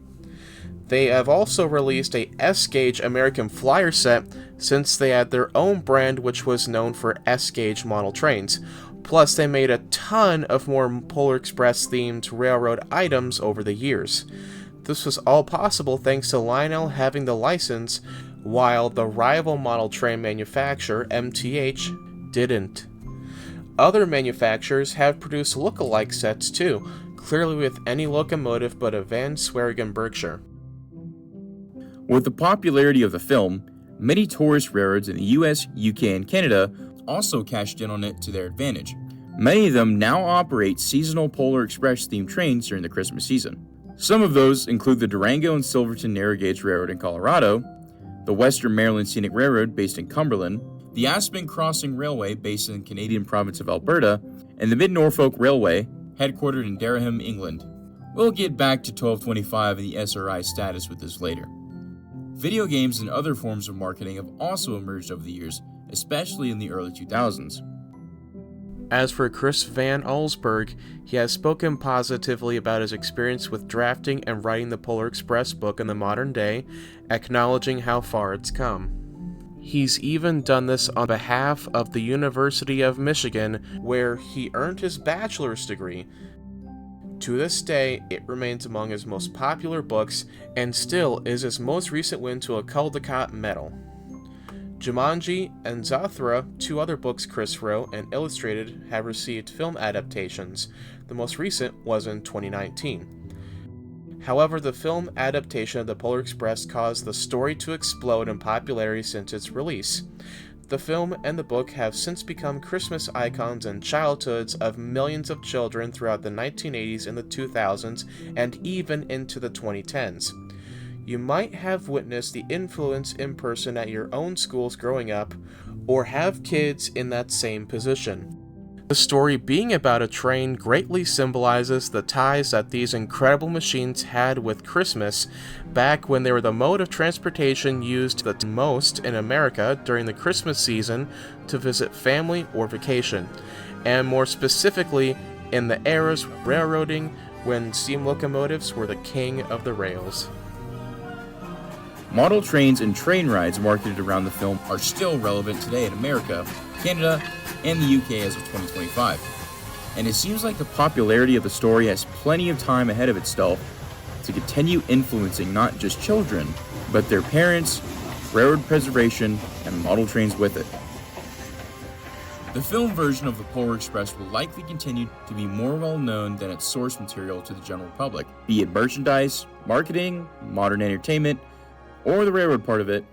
They have also released a S gauge American Flyer set, since they had their own brand which was known for S gauge model trains. Plus, they made a ton of more Polar Express themed railroad items over the years. This was all possible thanks to Lionel having the license, while the rival model train manufacturer, MTH, didn't. Other manufacturers have produced look-alike sets too. clearly with any locomotive but a Van Swearingen Berkshire. With the popularity of the film, many tourist railroads in the US, UK, and Canada also cashed in on it to their advantage. Many of them now operate seasonal Polar Express themed trains during the Christmas season. Some of those include the Durango and Silverton Narrow Gauge Railroad in Colorado, the Western Maryland Scenic Railroad based in Cumberland, the Aspen Crossing Railway based in the Canadian province of Alberta, and the Mid-Norfolk Railway, headquartered in Durham, England. We'll get back to 1225 and the SRI status with this later. Video games and other forms of marketing have also emerged over the years, especially in the early 2000s. As for Chris Van Allsburg, he has spoken positively about his experience with drafting and writing the Polar Express book in the modern day, acknowledging how far it's come. He's even done this on behalf of the University of Michigan, where he earned his bachelor's degree. To this day, it remains among his most popular books, and still is his most recent win to a Caldecott medal. Jumanji and Zathura, two other books Chris wrote and illustrated, have received film adaptations. The most recent was in 2019. However, the film adaptation of the Polar Express caused the story to explode in popularity since its release. The film and the book have since become Christmas icons and childhoods of millions of children throughout the 1980s and the 2000s, and even into the 2010s. You might have witnessed the influence in person at your own schools growing up, or have kids in that same position. The story being about a train greatly symbolizes the ties that these incredible machines had with Christmas back when they were the mode of transportation used the most in America during the Christmas season to visit family or vacation, and more specifically in the eras of railroading when steam locomotives were the king of the rails. Model trains and train rides marketed around the film are still relevant today in America, Canada, and the UK as of 2025. And it seems like the popularity of the story has plenty of time ahead of itself to continue influencing not just children, but their parents, railroad preservation, and model trains with it. The film version of the Polar Express will likely continue to be more well known than its source material to the general public, be it merchandise, marketing, modern entertainment, or the railroad part of it.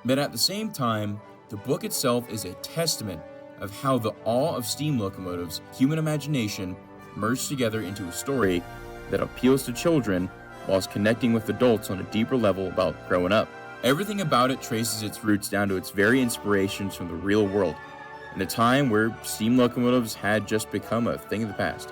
But at the same time, the book itself is a testament of how the awe of steam locomotives, human imagination, merged together into a story that appeals to children whilst connecting with adults on a deeper level about growing up. Everything about it traces its roots down to its very inspirations from the real world, in a time where steam locomotives had just become a thing of the past.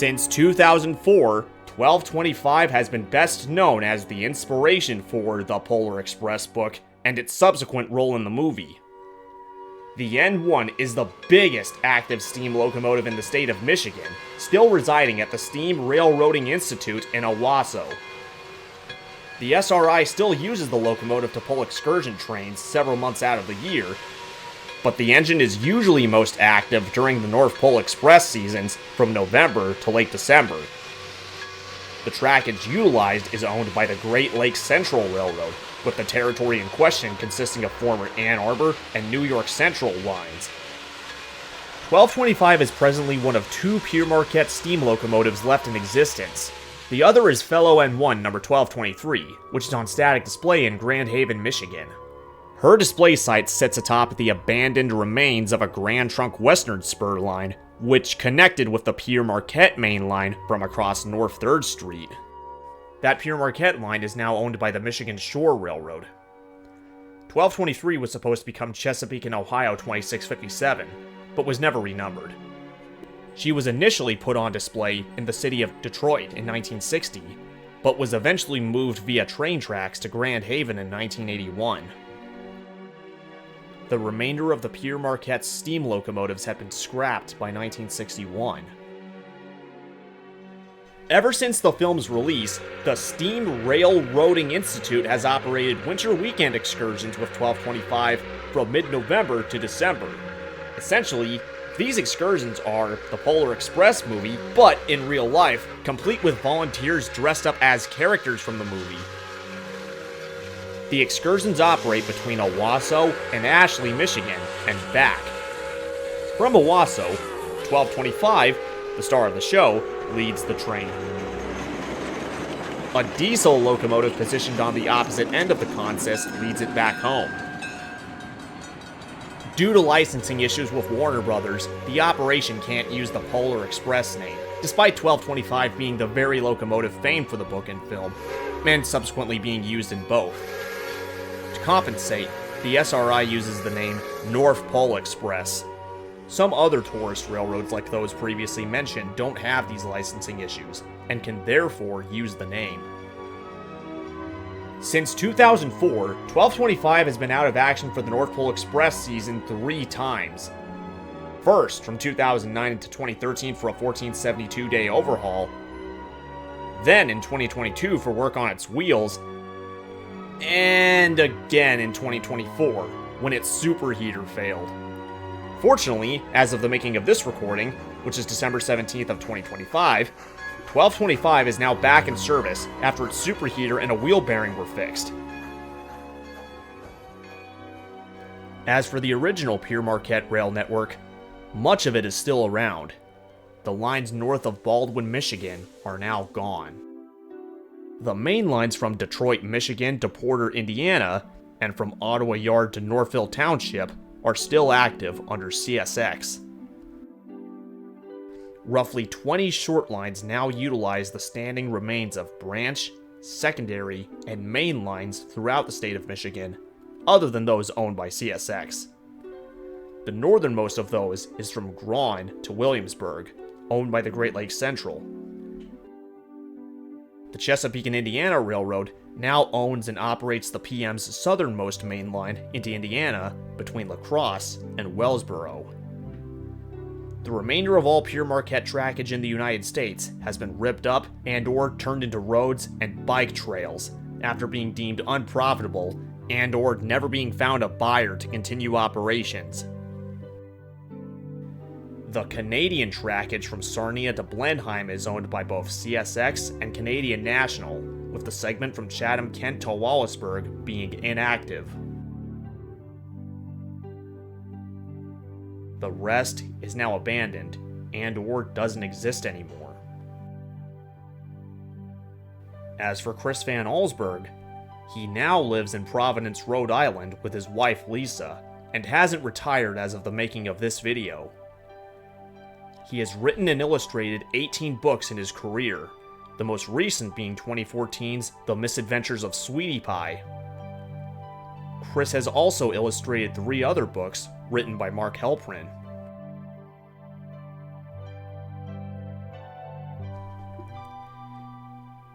Since 2004, 1225 has been best known as the inspiration for the Polar Express book and its subsequent role in the movie. The N1 is the biggest active steam locomotive in the state of Michigan, still residing at the Steam Railroading Institute in Owasso. The SRI still uses the locomotive to pull excursion trains several months out of the year, but the engine is usually most active during the North Pole Express seasons from November to late December. The track it's utilized is owned by the Great Lakes Central Railroad, with the territory in question consisting of former Ann Arbor and New York Central lines. 1225 is presently one of two Pere Marquette steam locomotives left in existence. The other is fellow N1 number 1223, which is on static display in Grand Haven, Michigan. Her display site sits atop the abandoned remains of a Grand Trunk Western Spur line, which connected with the Pere Marquette main line from across North 3rd Street. That Pere Marquette line is now owned by the Michigan Shore Railroad. 1223 was supposed to become Chesapeake and Ohio 2657, but was never renumbered. She was initially put on display in the city of Detroit in 1960, but was eventually moved via train tracks to Grand Haven in 1981. The remainder of the Pere Marquette steam locomotives had been scrapped by 1961. Ever since the film's release, the Steam Railroading Institute has operated winter weekend excursions with 1225 from mid-November to December. Essentially, these excursions are the Polar Express movie, but in real life, complete with volunteers dressed up as characters from the movie. The excursions operate between Owasso and Ashley, Michigan, and back. From Owasso, 1225, the star of the show, leads the train. A diesel locomotive positioned on the opposite end of the consist leads it back home. Due to licensing issues with Warner Brothers, the operation can't use the Polar Express name, despite 1225 being the very locomotive famed for the book and film, and subsequently being used in both. To compensate, the SRI uses the name North Pole Express. Some other tourist railroads like those previously mentioned don't have these licensing issues, and can therefore use the name. Since 2004, 1225 has been out of action for the North Pole Express season 3 times. First, from 2009 to 2013 for a 1472-day overhaul, then in 2022 for work on its wheels, and again in 2024 when its superheater failed. Fortunately, as of the making of this recording, which is December 17th of 2025, 1225 is now back in service after its superheater and a wheel bearing were fixed. As for the original Pere Marquette rail network, much of it is still around. The lines north of Baldwin, Michigan are now gone. The main lines from Detroit, Michigan to Porter, Indiana, and from Ottawa Yard to Northville Township are still active under CSX. Roughly 20 short lines now utilize the standing remains of branch, secondary, and main lines throughout the state of Michigan, other than those owned by CSX. The northernmost of those is from Grawn to Williamsburg, owned by the Great Lakes Central. The Chesapeake and Indiana Railroad now owns and operates the PM's southernmost main line into Indiana between La Crosse and Wellsboro. The remainder of all Pere Marquette trackage in the United States has been ripped up and/or turned into roads and bike trails after being deemed unprofitable and/or never being found a buyer to continue operations. The Canadian trackage from Sarnia to Blenheim is owned by both CSX and Canadian National, with the segment from Chatham, Kent to Wallaceburg being inactive. The rest is now abandoned and/or doesn't exist anymore. As for Chris Van Allsburg, he now lives in Providence, Rhode Island with his wife Lisa, and hasn't retired as of the making of this video. He has written and illustrated 18 books in his career, the most recent being 2014's The Misadventures of Sweetie Pie. Chris has also illustrated 3 other books written by Mark Helprin.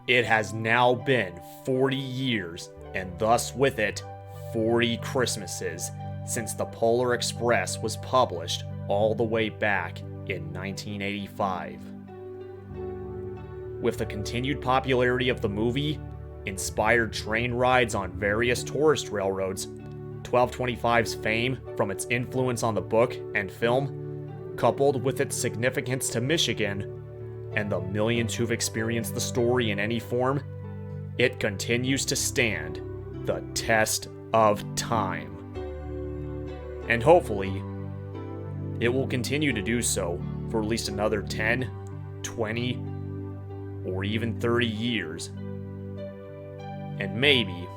It has now been 40 years, and thus with it, 40 Christmases, since the Polar Express was published all the way back in 1985. With the continued popularity of the movie, inspired train rides on various tourist railroads, 1225's fame from its influence on the book and film, coupled with its significance to Michigan, and the millions who've experienced the story in any form, it continues to stand the test of time. And hopefully, it will continue to do so for at least another 10, 20, or even 30 years. And maybe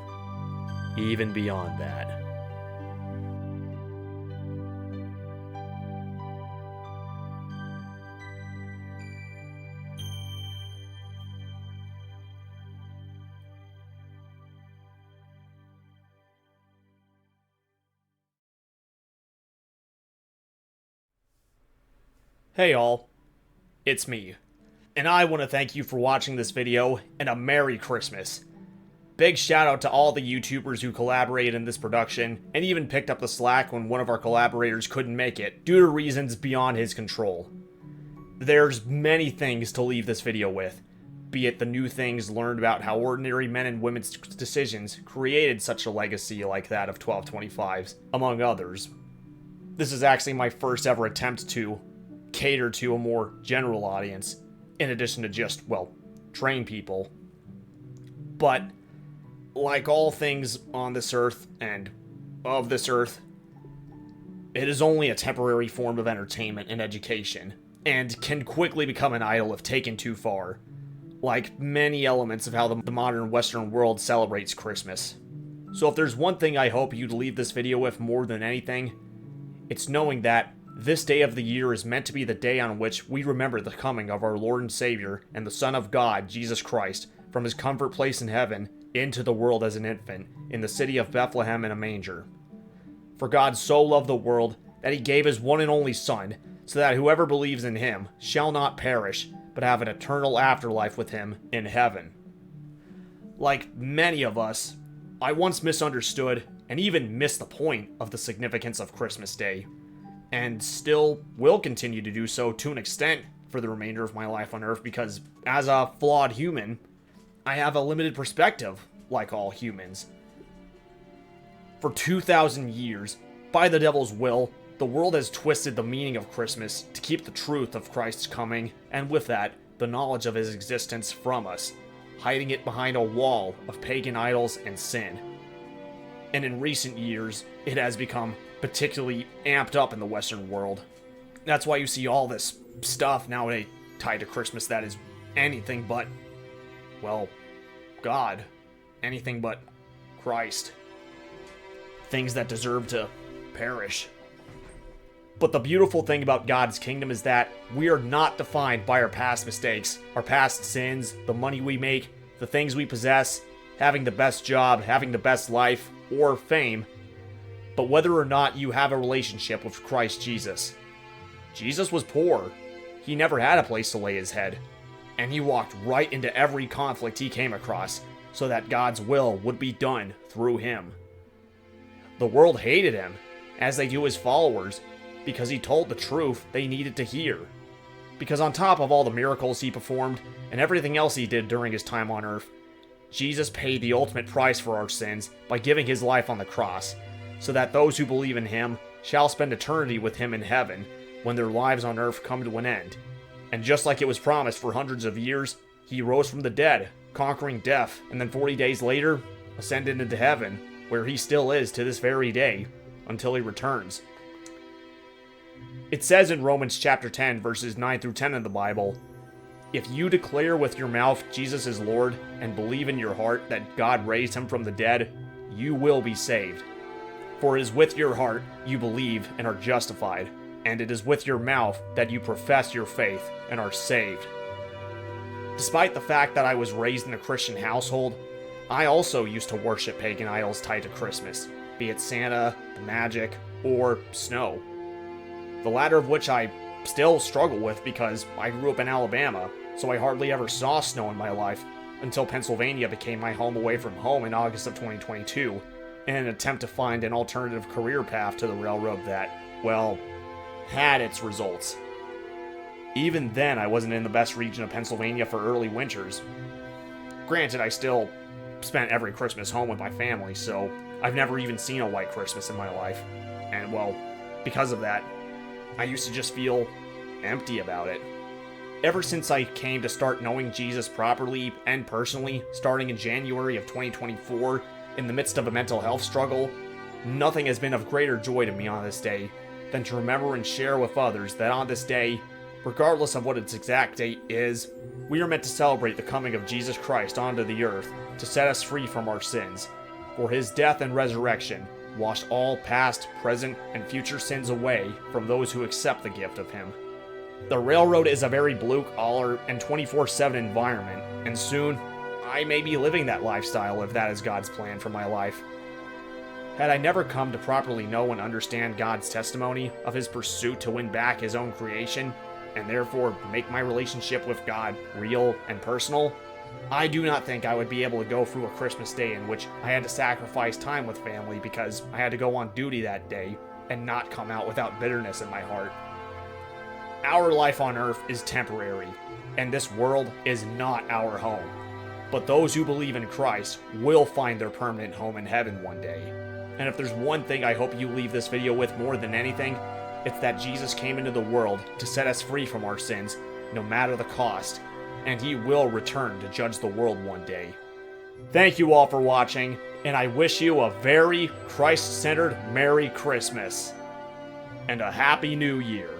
even beyond that. Hey all, it's me, and I want to thank you for watching this video, and a Merry Christmas. Big shout out to all the YouTubers who collaborated in this production, and even picked up the slack when one of our collaborators couldn't make it, due to reasons beyond his control. There's many things to leave this video with, be it the new things learned about how ordinary men and women's decisions created such a legacy like that of 1225's, among others. This is actually my first ever attempt to cater to a more general audience, in addition to just, well, train people. But Like all things on this earth and of this earth, it is only a temporary form of entertainment and education, and can quickly become an idol if taken too far, like many elements of how the modern Western world celebrates Christmas. So if there's one thing I hope you'd leave this video with more than anything, it's knowing that this day of the year is meant to be the day on which we remember the coming of our Lord and Savior and the Son of God, Jesus Christ, from his comfort place in heaven into the world as an infant in the city of Bethlehem in a manger. For God so loved the world that he gave his one and only Son, so that whoever believes in him shall not perish, but have an eternal afterlife with him in heaven. Like many of us, I once misunderstood and even missed the point of the significance of Christmas Day, and still will continue to do so to an extent for the remainder of my life on Earth, because as a flawed human, I have a limited perspective, like all humans. For 2,000 years, by the devil's will, the world has twisted the meaning of Christmas to keep the truth of Christ's coming, and with that, the knowledge of his existence from us, hiding it behind a wall of pagan idols and sin. And in recent years, it has become particularly amped up in the Western world. That's why you see all this stuff nowadays tied to Christmas that is anything but, well, God. Anything but Christ. Things that deserve to perish. But the beautiful thing about God's kingdom is that we are not defined by our past mistakes, our past sins, the money we make, the things we possess, having the best job, having the best life, or fame, but whether or not you have a relationship with Christ Jesus. Jesus was poor. He never had a place to lay his head. And he walked right into every conflict he came across, so that God's will would be done through him. The world hated him, as they do his followers, because he told the truth they needed to hear. Because on top of all the miracles he performed, and everything else he did during his time on Earth, Jesus paid the ultimate price for our sins by giving his life on the cross, so that those who believe in him shall spend eternity with him in heaven when their lives on Earth come to an end. And just like it was promised for hundreds of years, he rose from the dead, conquering death, and then 40 days later, ascended into heaven, where he still is to this very day, until he returns. It says in Romans chapter 10, verses 9 through 10 in the Bible, "If you declare with your mouth Jesus is Lord, and believe in your heart that God raised him from the dead, you will be saved. For it is with your heart you believe and are justified, and it is with your mouth that you profess your faith and are saved." Despite the fact that I was raised in a Christian household, I also used to worship pagan idols tied to Christmas, be it Santa, the magic, or snow. The latter of which I still struggle with because I grew up in Alabama, so I hardly ever saw snow in my life until Pennsylvania became my home away from home in August of 2022, in an attempt to find an alternative career path to the railroad that, well, had its results. Even then, I wasn't in the best region of Pennsylvania for early winters. Granted, I still spent every Christmas home with my family, so I've never even seen a white Christmas in my life. And, well, because of that, I used to just feel empty about it. Ever since I came to start knowing Jesus properly and personally, starting in January of 2024, in the midst of a mental health struggle, nothing has been of greater joy to me on this day than to remember and share with others that on this day, regardless of what its exact date is, we are meant to celebrate the coming of Jesus Christ onto the earth to set us free from our sins. For his death and resurrection washed all past, present, and future sins away from those who accept the gift of him. The railroad is a very blue-collar and 24/7 environment, and soon I may be living that lifestyle if that is God's plan for my life. Had I never come to properly know and understand God's testimony of his pursuit to win back his own creation, and therefore make my relationship with God real and personal, I do not think I would be able to go through a Christmas day in which I had to sacrifice time with family because I had to go on duty that day and not come out without bitterness in my heart. Our life on Earth is temporary, and this world is not our home. But those who believe in Christ will find their permanent home in heaven one day. And if there's one thing I hope you leave this video with more than anything, it's that Jesus came into the world to set us free from our sins, no matter the cost, and he will return to judge the world one day. Thank you all for watching, and I wish you a very Christ-centered Merry Christmas and a Happy New Year.